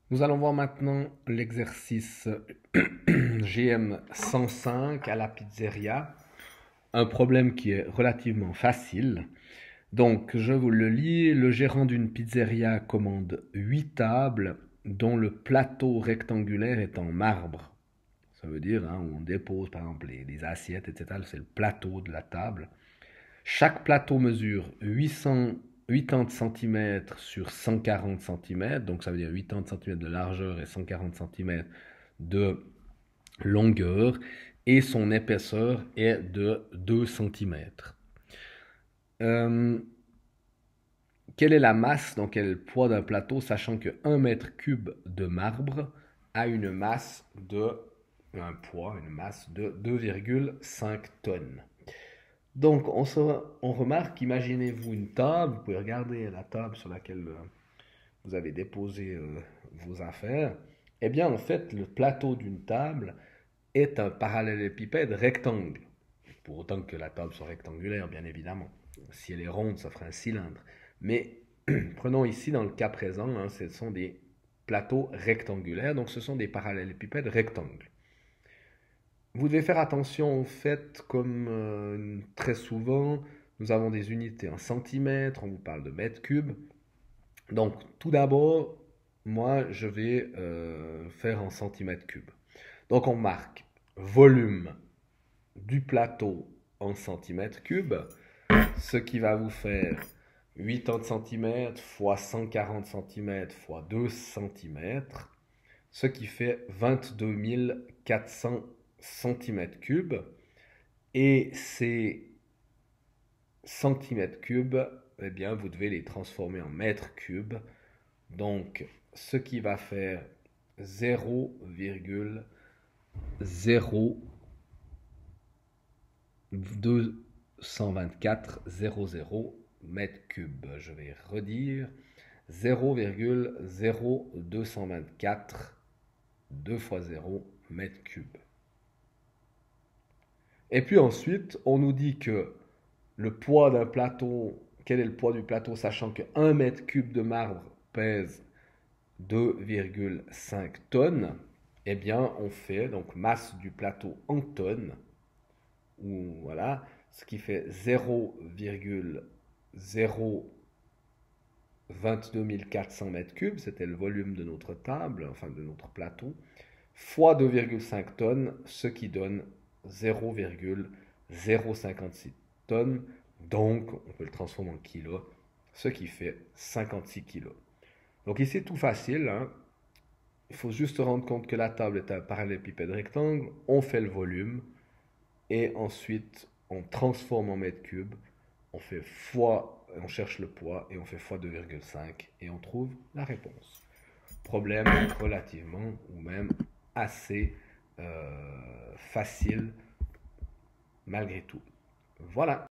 Nous allons voir maintenant l'exercice GM 105 à la pizzeria. Un problème qui est relativement facile. Donc, je vous le lis. Le gérant d'une pizzeria commande 8 tables dont le plateau rectangulaire est en marbre. Ça veut dire où on dépose par exemple les assiettes, etc. C'est le plateau de la table. Chaque plateau mesure 80 cm sur 140 cm, donc ça veut dire 80 cm de largeur et 140 cm de longueur, et son épaisseur est de 2 cm. Quelle est la masse, donc quel est le poids d'un plateau, sachant que 1 mètre cube de marbre a une masse de 2,5 tonnes. Donc, on remarque, imaginez-vous une table, vous pouvez regarder la table sur laquelle vous avez déposé vos affaires. Eh bien, en fait, le plateau d'une table est un parallélépipède rectangle. Pour autant que la table soit rectangulaire, bien évidemment. Si elle est ronde, ça ferait un cylindre. Mais prenons ici, dans le cas présent, ce sont des plateaux rectangulaires, donc ce sont des parallélépipèdes rectangles. Vous devez faire attention au fait, comme très souvent, nous avons des unités en centimètres, on vous parle de mètres cubes. Donc, tout d'abord, moi, je vais faire en centimètres cubes. Donc, on marque volume du plateau en centimètres cubes, ce qui va vous faire 80 cm fois 140 cm fois 2 cm, ce qui fait 22 400 cm3. Et ces centimètres cubes, eh bien, vous devez les transformer en mètres cubes. Donc, ce qui va faire 0,022400 mètres cubes. Je vais redire 0,0224 2 fois 0 mètres cubes. Et puis ensuite, on nous dit que le poids d'un plateau, quel est le poids du plateau, sachant que 1 mètre cube de marbre pèse 2,5 tonnes, eh bien, on fait donc masse du plateau en tonnes, ou voilà, ce qui fait 0,022 400 mètres cubes, c'était le volume de notre table, enfin de notre plateau, fois 2,5 tonnes, ce qui donne 0,056 tonnes. Donc, on peut le transformer en kilos, ce qui fait 56 kilos. Donc ici, tout facile. Il faut juste se rendre compte que la table est un parallélépipède rectangle. On fait le volume. Et ensuite, on transforme en mètres cubes. On fait fois, on cherche le poids et on fait fois 2,5 et on trouve la réponse. Problème relativement ou même assez facile malgré tout. Voilà.